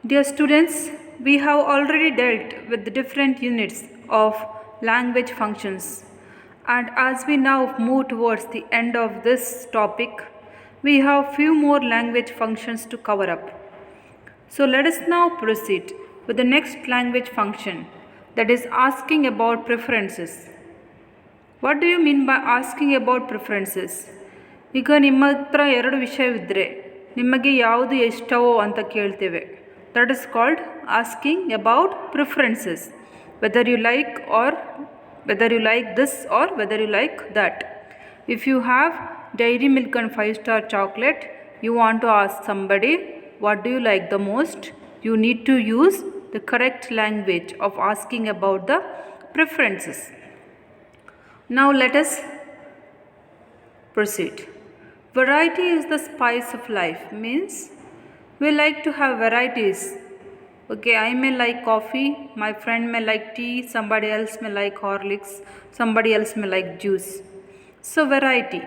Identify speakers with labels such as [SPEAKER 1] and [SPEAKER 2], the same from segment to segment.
[SPEAKER 1] Dear students, we have already dealt with the different units of language functions, and as we now move towards the end of this topic, we have few more language functions to cover up. So let us now proceed with the next language function, that is asking about preferences. What do you mean by asking about preferences? ಈಗ ನಿಮ್ಮ ಹತ್ರ ಎರಡು ವಿಷಯವಿದ್ದರೆ ನಿಮಗೆ ಯಾವುದು ಇಷ್ಟವೋ ಅಂತ ಕೇಳ್ತೇವೆ. That is called asking about preferences, whether you like or whether you like this or whether you like that. If you have dairy milk and 5-star chocolate, you want to ask somebody what do you like the most, you need to use the correct language of asking about the preferences. Now let us proceed. Variety is the spice of life, means we like to have varieties. Okay, I may like coffee, my friend may like tea, somebody else may like Horlicks, somebody else may like juice. So variety,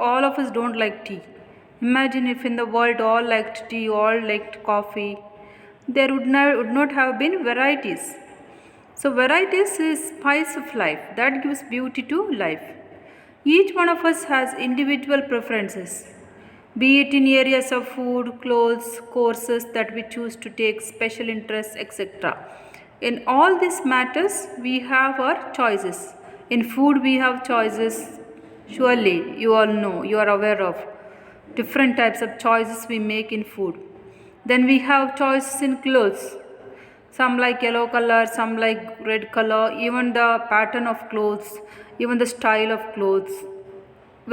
[SPEAKER 1] all of us don't like tea. Imagine if in the world all liked tea, all liked coffee, there would not have been varieties. So varieties is spice of life, that gives beauty to life. Each one of us has individual preferences, be it in areas of food, clothes, courses that we choose to take special interest, etc. In all these matters, we have our choices. In food, we have choices. Surely, you all know, you are aware of different types of choices we make in food. Then we have choices in clothes. Some like yellow color, some like red color, even the pattern of clothes, even the style of clothes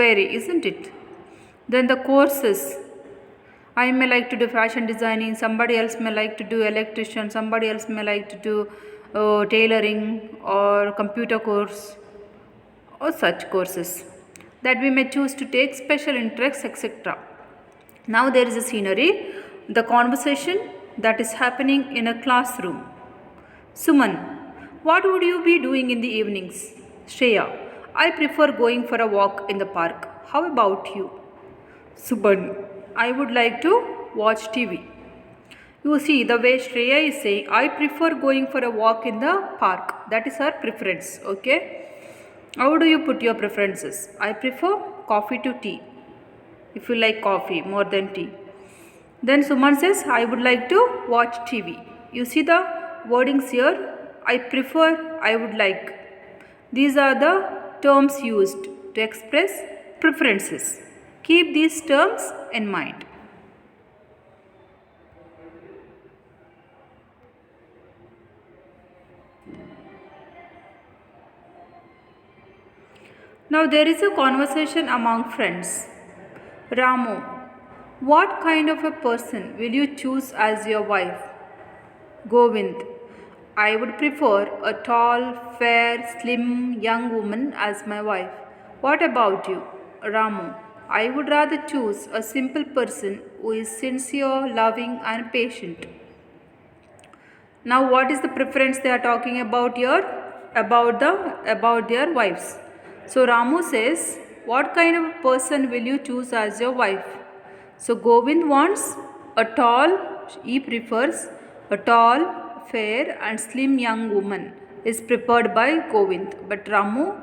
[SPEAKER 1] vary, isn't it? Then the courses. I may like to do fashion designing, somebody else may like to do electrician, somebody else may like to do tailoring or computer course or such courses that we may choose to take special interests, etc. Now there is a scenery, the conversation that is happening in a classroom. Suman, what would you be doing in the evenings? Shreya, I prefer going for a walk in the park. How about you? Suban, I would like to watch TV. You see the way Shreya is saying, I prefer going for a walk in the park. That is her preference, okay? How do you put your preferences? I prefer coffee to tea. If you like coffee more than tea. Then Suman says, I would like to watch TV. You see the wordings here? I prefer, I would like. These are the terms used to express preferences. Keep these terms in mind. Now there is a conversation among friends. Ramu, what kind of a person will you choose as your wife? Govind, I would prefer a tall, fair, slim, young woman as my wife. What about you? Ramu, I would rather choose a simple person who is sincere, loving and patient. Now what is the preference they are talking about here? About their wives. So Ramu says, what kind of a person will you choose as your wife? So Govind wants he prefers a tall, fair and slim young woman is preferred by Govind. But Ramu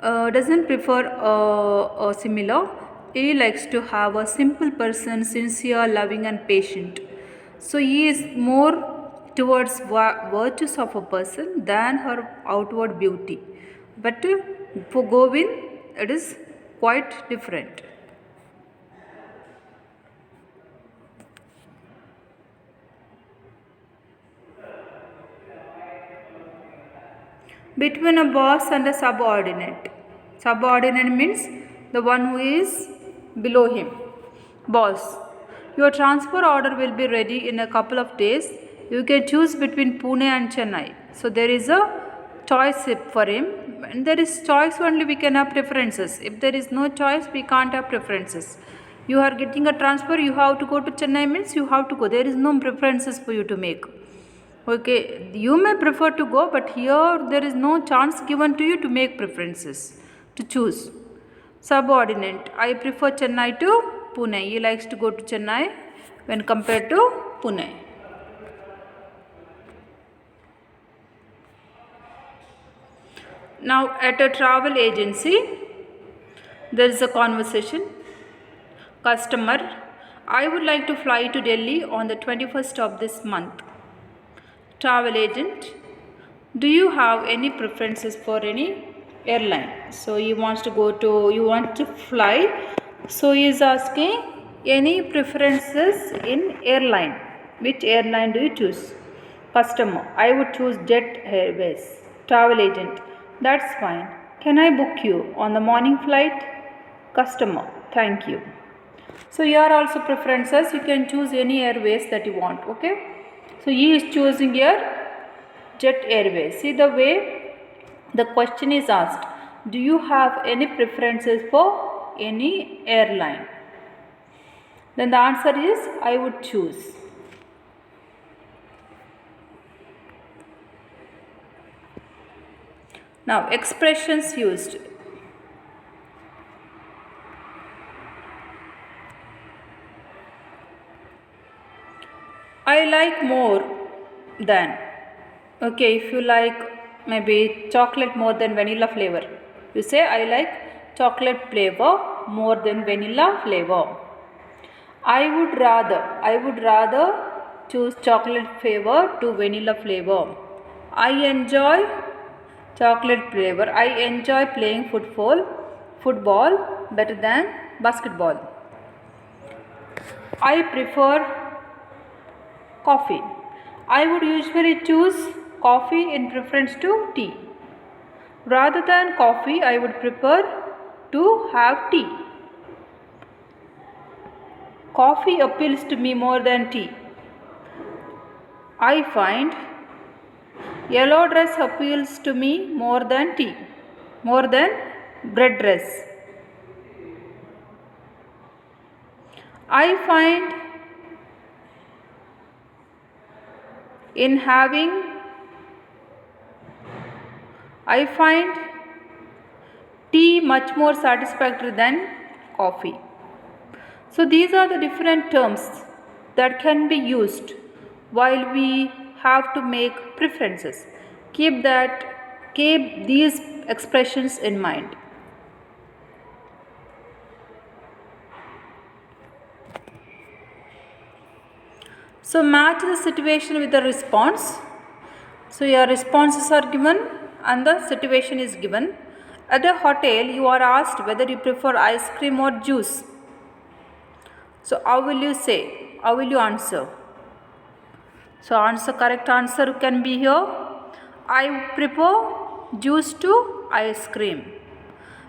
[SPEAKER 1] doesn't prefer a similar. He likes to have a simple person, sincere, loving and patient. So he is more towards virtues of a person than her outward beauty. But for Govind, it is quite different. Between a boss and a subordinate. Subordinate means the one who is below him. Boss, your transfer order will be ready in a couple of days. You can choose between Pune and Chennai. So there is a choice for him. And there is choice only, we can have preferences. If there is no choice, we can't have preferences. You are getting a transfer, you have to go to Chennai means you have to go. There is no preferences for you to make. Okay, you may prefer to go, but here there is no chance given to you to make preferences, to choose. Subordinate, I prefer Chennai to Pune. He likes to go to Chennai when compared to Pune. Now at a travel agency, there is a conversation. Customer, I would like to fly to Delhi on the 21st of this month. Travel agent, do you have any preferences for any airline? So he wants to you want to fly. So he is asking any preferences in airline. Which airline do you choose? Customer, I would choose Jet Airways. Travel agent, that's fine. Can I book you on the morning flight? Customer, thank you. So here are also preferences. You can choose any airways that you want. Okay. So he is choosing here Jet Airways. See the way the question is asked. Do you have any preferences for any airline? Then the answer is I would choose. Now expressions used. I like more than. Okay, if you like maybe chocolate more than vanilla flavor, you say I like chocolate flavor more than vanilla flavor. I would rather choose chocolate flavor to vanilla flavor. I enjoy chocolate flavor. I enjoy playing football better than basketball. I prefer coffee. I would usually choose coffee in preference to tea. Rather than coffee, I would prefer to have tea. Coffee appeals to me more than tea. I find yellow dress appeals to me more than tea, more than red dress. I find tea much more satisfactory than coffee. So these are the different terms that can be used while we have to make preferences. Keep these expressions in mind. So match the situation with the response. So your responses are given and the situation is given. At a hotel, you are asked whether you prefer ice cream or juice. So how will you say? How will you answer? So correct answer can be here. I prefer juice to ice cream.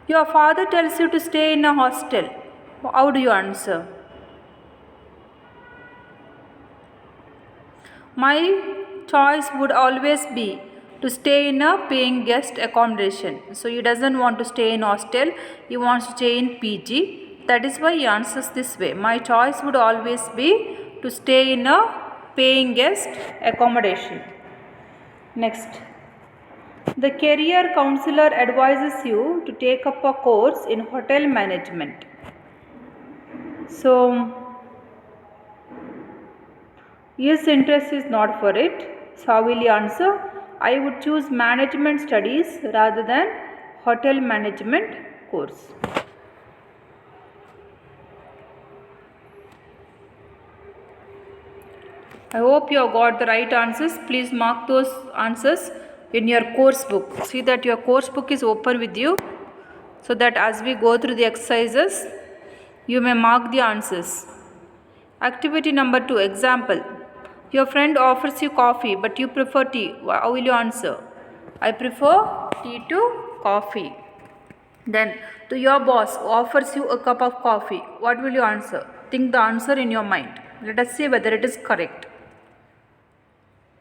[SPEAKER 1] Your father tells you to stay in a hostel. How do you answer? My choice would always be to stay in a paying guest accommodation. So he doesn't want to stay in hostel, he wants to stay in PG. That is why he answers this way. My choice would always be to stay in a paying guest accommodation. Next. The career counselor advises you to take up a course in hotel management. So his interest is not for it. So how will you answer? I would choose management studies rather than hotel management course. I hope you have got the right answers. Please mark those answers in your course book. See that your course book is open with you, so that as we go through the exercises, you may mark the answers. Activity number 2, example. Your friend offers you coffee but you prefer tea. How will you answer? I prefer tea to coffee. Then to your boss who offers you a cup of coffee, what will you answer? Think the answer in your mind. Let us see whether it is correct.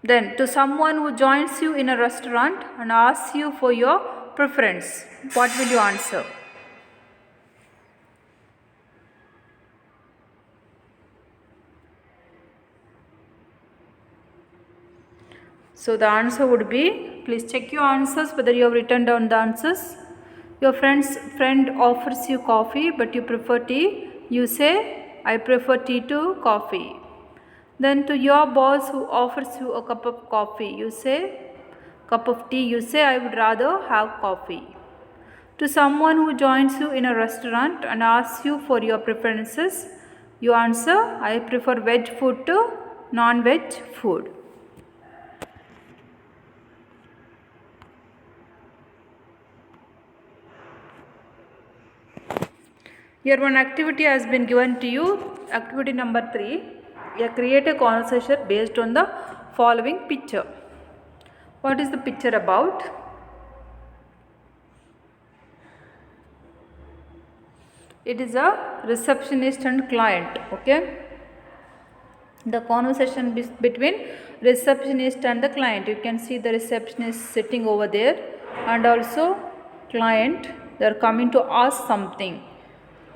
[SPEAKER 1] Then to someone who joins you in a restaurant and asks you for your preference, what will you answer? So the answer would be, please check your answers whether you have written down the answers. Your friend offers you coffee but you prefer tea. You say, I prefer tea to coffee. Then to your boss who offers you a cup of coffee, you say, Cup of tea, you say, I would rather have coffee. To someone who joins you in a restaurant and asks you for your preferences, you answer, I prefer veg food to non-veg food. Here one activity has been given to you. Activity number 3. Create a conversation based on the following picture. What is the picture about? It is a receptionist and client. Okay. The conversation between receptionist and the client. You can see the receptionist sitting over there, and also client, they are coming to ask something.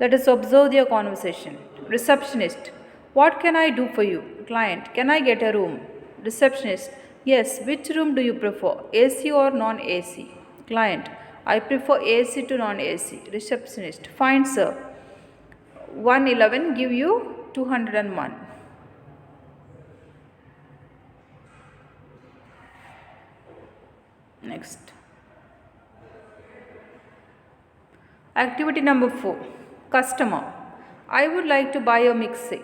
[SPEAKER 1] Let us observe their conversation. Receptionist, what can I do for you? Client, can I get a room? Receptionist, yes, which room do you prefer? AC or non-AC? Client, I prefer AC to non-AC. Receptionist, fine sir. 111 give you 201. Next. Activity number 4. Customer. I would like to buy a mixie.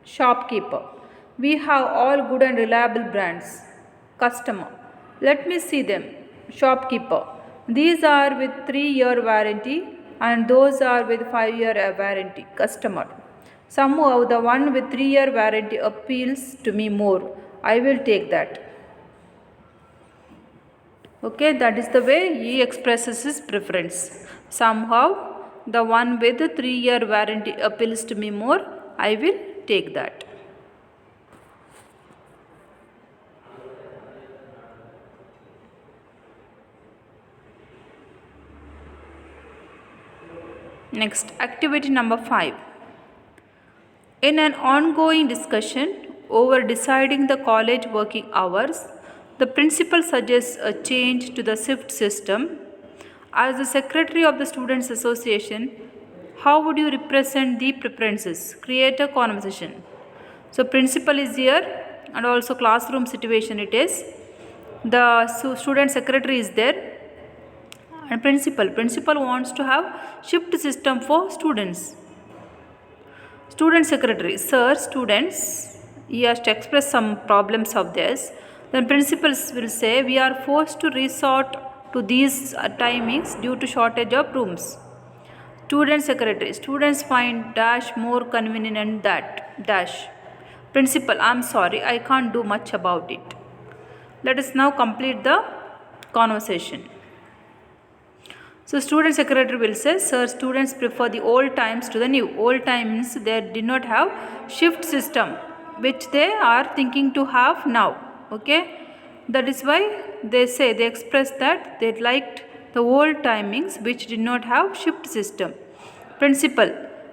[SPEAKER 1] Shopkeeper. We have all good and reliable brands. Customer. Let me see them. Shopkeeper. These are with 3-year warranty and those are with 5-year warranty. Customer. Somehow the one with 3-year warranty appeals to me more. I will take that. Okay, that is the way he expresses his preference. Somehow the one with the 3-year warranty appeals to me more. I will take that. Next, activity number 5. In an ongoing discussion over deciding the college working hours, the principal suggests a change to the shift system. As the secretary of the Students' Association, how would you represent the preferences? Create a conversation. So, principal is here and also classroom situation it is. The student secretary is there and principal wants to have shift system for students. Student secretary, sir, students, he has to express some problems of this. Then principals will say, we are forced to resort to these timings due to shortage of rooms. Student secretary, students find dash more convenient that dash. Principal, I am sorry, I can't do much about it. Let us now complete the conversation. So student secretary will say, sir, students prefer the old times to the new. Old times they did not have shift system, which they are thinking to have now. Okay, that is why they express that they liked the old timings which did not have shift system. Principal,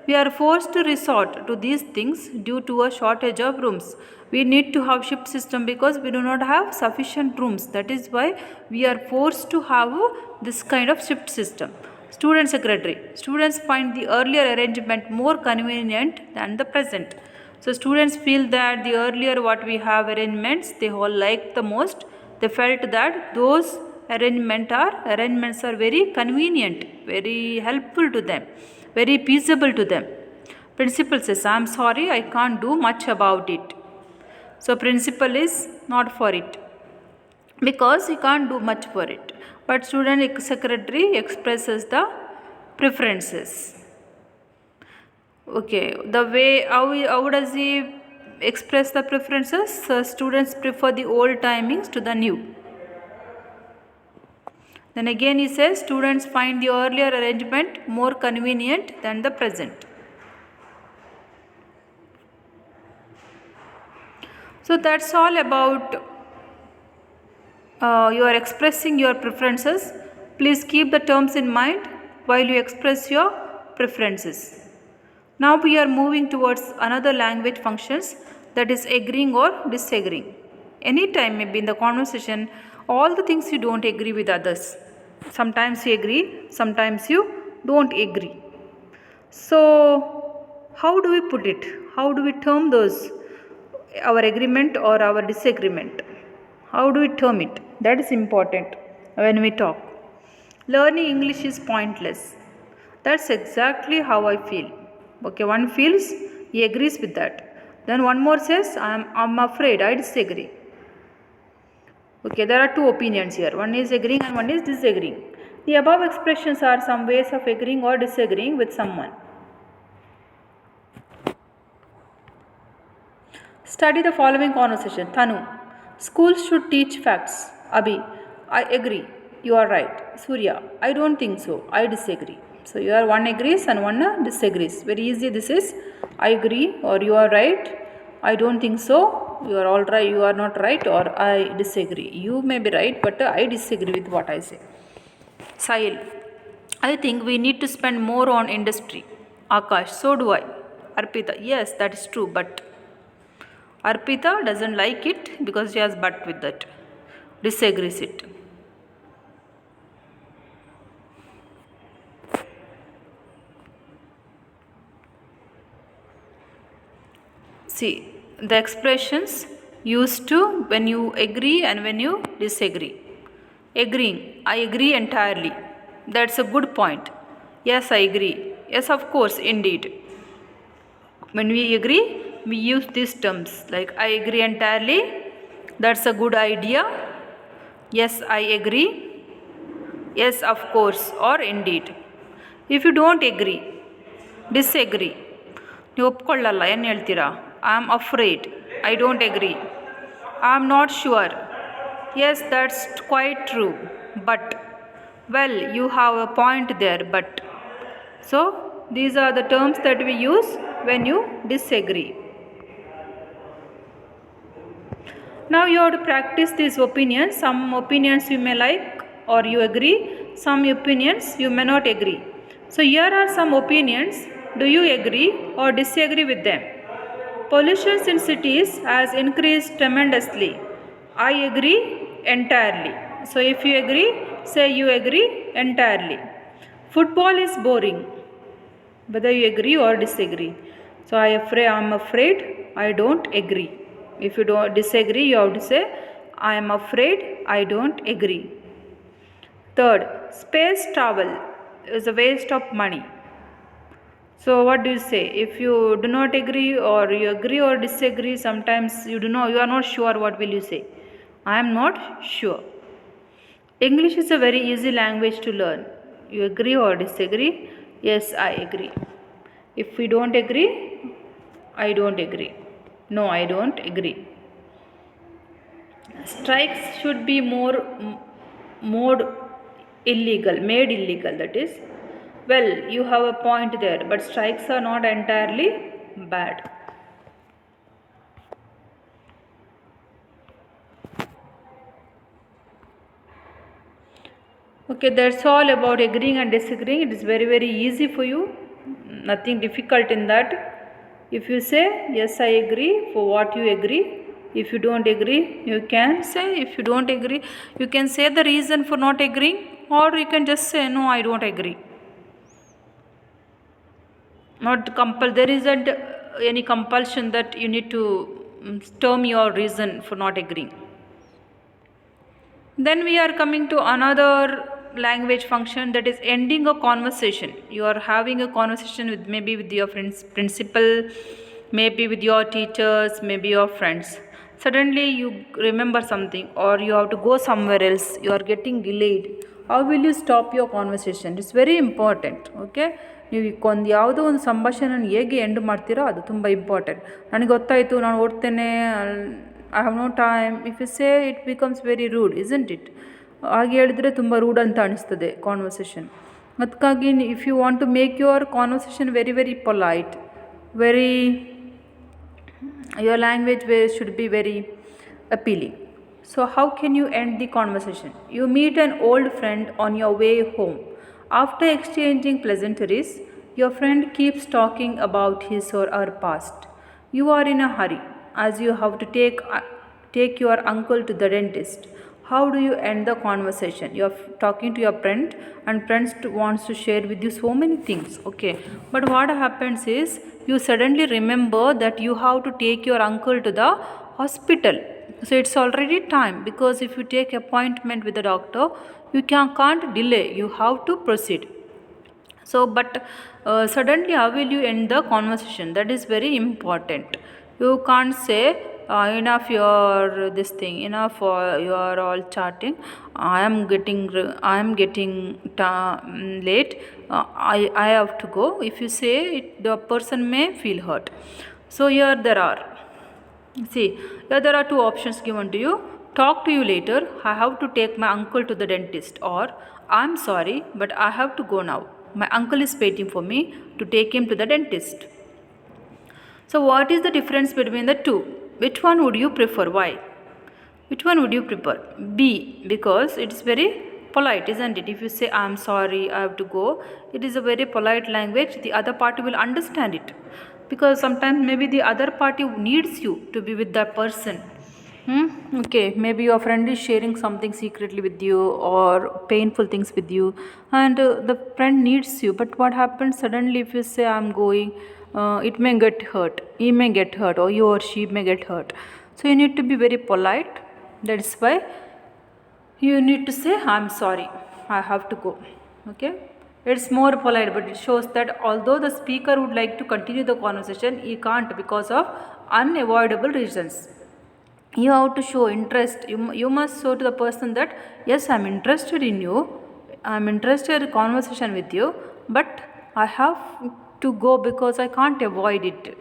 [SPEAKER 1] we are forced to resort to these things due to a shortage of rooms. We need to have shift system because we do not have sufficient rooms. That is why we are forced to have this kind of shift system. Student secretary, students find the earlier arrangement more convenient than the present. So students feel that the earlier what we have arrangements they all like the most. They felt that those arrangements are very convenient, very helpful to them, very feasible to them. Principal says, I am sorry, I can't do much about it. So principal is not for it because he can't do much for it. But student secretary expresses the preferences. Okay, the way how does he express the preferences? So students prefer the old timings to the new. Then again he says students find the earlier arrangement more convenient than the present. So that's all about you are expressing your preferences. Please keep the terms in mind while you express your preferences. Now we are moving towards another language functions, that is agreeing or disagreeing. Anytime maybe in the conversation, all the things you don't agree with others. Sometimes you agree, sometimes you don't agree. So how do we put it? How do we term those, our agreement or our disagreement? How do we term it? That is important when we talk. Learning English is pointless. That's exactly how I feel. Okay, one feels he agrees with that. Then one more says, I'm afraid, I disagree. Okay, there are two opinions here. One is agreeing and one is disagreeing. The above expressions are some ways of agreeing or disagreeing with someone. Study the following conversation. Thanu, schools should teach facts. Abhi, I agree. You are right. Surya, I don't think so. I disagree. So you are one agrees and one disagrees. Very easy. This is I agree or you are right. I don't think so. You are all right. You are not right or I disagree. You may be right, but I disagree with what I say. Sahil, I think we need to spend more on industry. Akash, so do I. Arpita, yes, that is true, but Arpita doesn't like it because she has but with that. Disagrees it. See, the expressions used to when you agree and when you disagree. Agreeing, I agree entirely. That's a good point. Yes, I agree. Yes, of course, indeed. When we agree, we use these terms like I agree entirely. That's a good idea. Yes, I agree. Yes, of course, or indeed. If you don't agree, disagree, ನೀವು ಒಪ್ಕೊಳ್ಳಲ್ಲ ಏನು ಹೇಳ್ತೀರಾ? I am afraid, I don't agree, I am not sure, yes that's quite true, but well you have a point there, but so these are the terms that we use when you disagree. Now you have to practice these opinions. Some opinions you may like or you agree, some opinions you may not agree. So here are some opinions. Do you agree or disagree with them? Pollution in cities has increased tremendously. I agree entirely. So if you agree, say you agree entirely. Football is boring. Whether you agree or disagree. So I'm afraid, I don't agree. If you don't disagree, you have to say I am afraid, I don't agree. Third, space travel is a waste of money. So what do you say? If you do not agree or you agree or disagree, sometimes you are not sure, what will you say? I am not sure. English is a very easy language to learn. You agree or disagree? Yes, I agree. If we don't agree, I don't agree. No, I don't agree. Strikes should be made illegal, that is. Well, you have a point there, but strikes are not entirely bad. Okay, that's all about agreeing and disagreeing. It is very, very easy for you. Nothing difficult in that. If you say, yes, I agree for what you agree. If you don't agree, you can say, if you don't agree, you can say the reason for not agreeing, or you can just say, no, I don't agree. There isn't any compulsion that you need to term your reason for not agreeing. Then we are coming to another language function, that is ending a conversation. You are having a conversation with maybe with your principal, maybe with your teachers, maybe your friends. Suddenly you remember something or you have to go somewhere else, you are getting delayed. How will you stop your conversation? It's very important. Okay, ನೀವು ಒಂದು ಯಾವುದೋ ಒಂದು ಸಂಭಾಷಣೆಯನ್ನು ಹೇಗೆ end ಮಾಡ್ತೀರೋ ಅದು ತುಂಬ important. ನನಗೆ ಗೊತ್ತಾಯಿತು, ನಾನು ಓಡ್ತೇನೆ, I have no time. If you say, it becomes very rude, isn't it? ಹಾಗೆ ಹೇಳಿದ್ರೆ ತುಂಬ ರೂಡ್ ಅಂತ ಅನಿಸ್ತದೆ ಕಾನ್ವರ್ಸೇಷನ್. ಅದಕ್ಕಾಗಿ if you want to make your conversation very very polite, your language should be very appealing. So how can you end the conversation? You meet an old friend on your way home. After exchanging pleasantries, your friend keeps talking about his or her past. You are in a hurry as you have to take your uncle to the dentist. How do you end the conversation? You are talking to your friend and friend wants to share with you so many things. Okay, but what happens is you suddenly remember that you have to take your uncle to the hospital. So it's already time, because if you take appointment with the doctor, you can't delay. You have to proceed. So but suddenly how will you end the conversation? That is very important. You can't say enough your this thing, enough you are all chatting, I am getting late, I have to go. If you say it, the person may feel hurt. So here there are, see, here there are two options given to you. Talk to you later. I have to take my uncle to the dentist. Or I'm sorry, but I have to go now. My uncle is waiting for me to take him to the dentist. So, what is the difference between the two? Which one would you prefer? Why? Which one would you prefer? B, because it's very polite, isn't it? If you say I'm sorry, I have to go, it is a very polite language. The other party will understand it, because sometimes maybe the other party needs you to be with that person. Okay, maybe your friend is sharing something secretly with you or painful things with you, and the friend needs you. But what happens suddenly if you say, I'm going, it may get hurt, he may get hurt, or you or she may get hurt. So you need to be very polite. That is why you need to say, I'm sorry, I have to go. Okay, it's more polite, but it shows that although the speaker would like to continue the conversation, he can't because of unavoidable reasons. You have to show interest. You must show to the person that yes, I'm interested in you, I'm interested in conversation with you, but I have to go because I can't avoid it.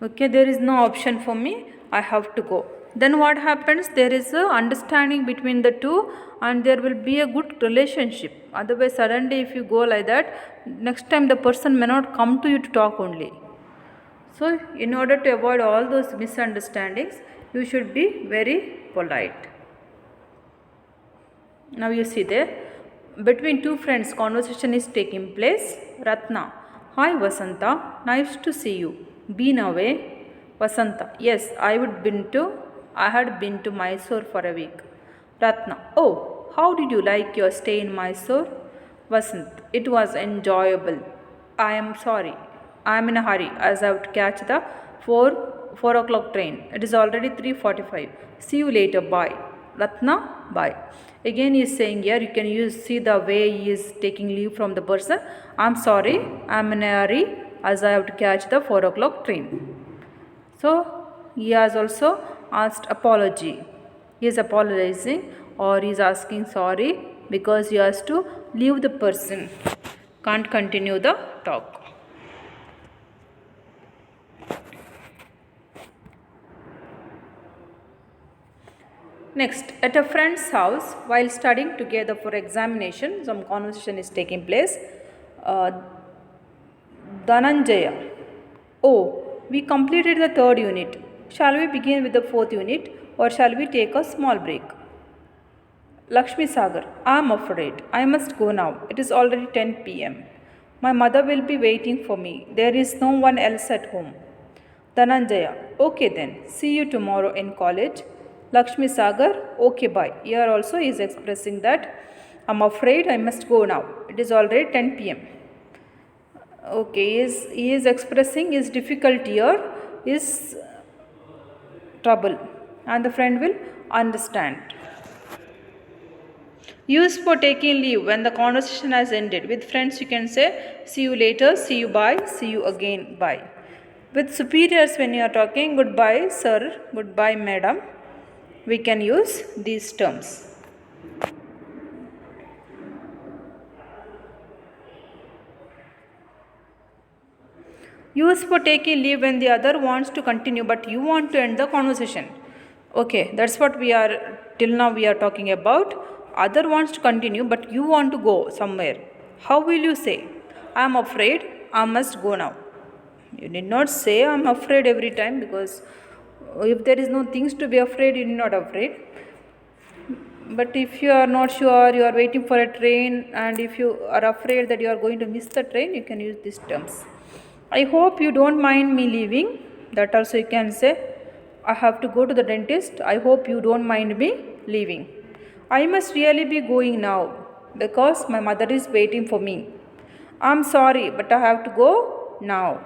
[SPEAKER 1] Okay, there is no option for me, I have to go. Then what happens, there is a understanding between the two, and there will be a good relationship. Otherwise suddenly if you go like that, next time the person may not come to you to talk only. So, in order to avoid all those misunderstandings, you should be very polite. Now, you see there, between two friends, conversation is taking place. Ratna, hi Vasanta, nice to see you. Been away? Vasanta, yes, I had been to Mysore for a week. Ratna, oh, how did you like your stay in Mysore? Vasant, it was enjoyable. I am sorry. I am in a hurry as I would catch the 4 o'clock train. It is already 3:45. See you later. Bye. Ratna, bye. Again he is saying here, you can see the way he is taking leave from the person. I am sorry. I am in a hurry as I have to catch the 4 o'clock train. So he has also asked apology. He is apologizing, or he is asking sorry because he has to leave the person. Can't continue the talk. Next, at a friend's house, while studying together for examination, some conversation is taking place. Dhananjaya, oh, we completed the third unit. Shall we begin with the fourth unit, or shall we take a small break? Lakshmi Sagar, I am afraid. I must go now. It is already 10 p.m. My mother will be waiting for me. There is no one else at home. Dhananjaya, okay then. See you tomorrow in college. Lakshmi Sagar, okay bye. Here also he is expressing that I am afraid, I must go now. It is already 10 p.m. Okay, he is expressing his difficulty here, his trouble, and the friend will understand. Used for taking leave when the conversation has ended. With friends you can say see you later, see you bye, see you again, bye. With superiors when you are talking, goodbye sir, goodbye madam, we can use these terms. Use for taking leave when the other wants to continue but you want to end the conversation. Okay, that's what we are till now we are talking about. Other wants to continue but you want to go somewhere. How will you say? I am afraid, I must go now. You need not say I am afraid every time, because if there is no things to be afraid, you are not afraid. But if you are not sure, you are waiting for a train, and if you are afraid that you are going to miss the train, you can use these terms. I hope you don't mind me leaving. That also you can say. I have to go to the dentist. I hope you don't mind me leaving. I must really be going now because my mother is waiting for me. I'm sorry, but I have to go now.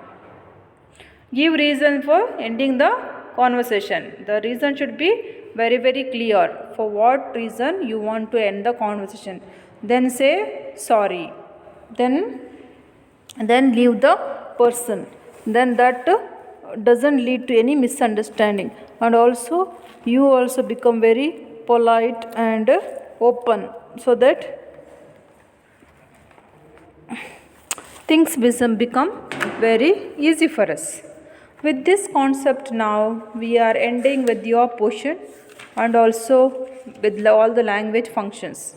[SPEAKER 1] Give reason for ending the conversation. The reason should be very very clear for what reason you want to end the conversation. Then say sorry. Then leave the person. Then that doesn't lead to any misunderstanding, and also you also become very polite and open, so that things become very easy for us. With this concept, now we are ending with your portion and also with all the language functions.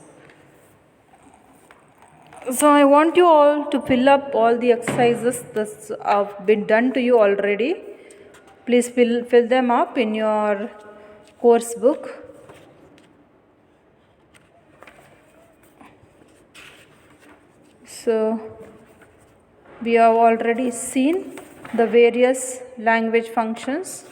[SPEAKER 1] So I want you all to fill up all the exercises that have been done to you already. Please fill them up in your course book. So we have already seen the various language functions.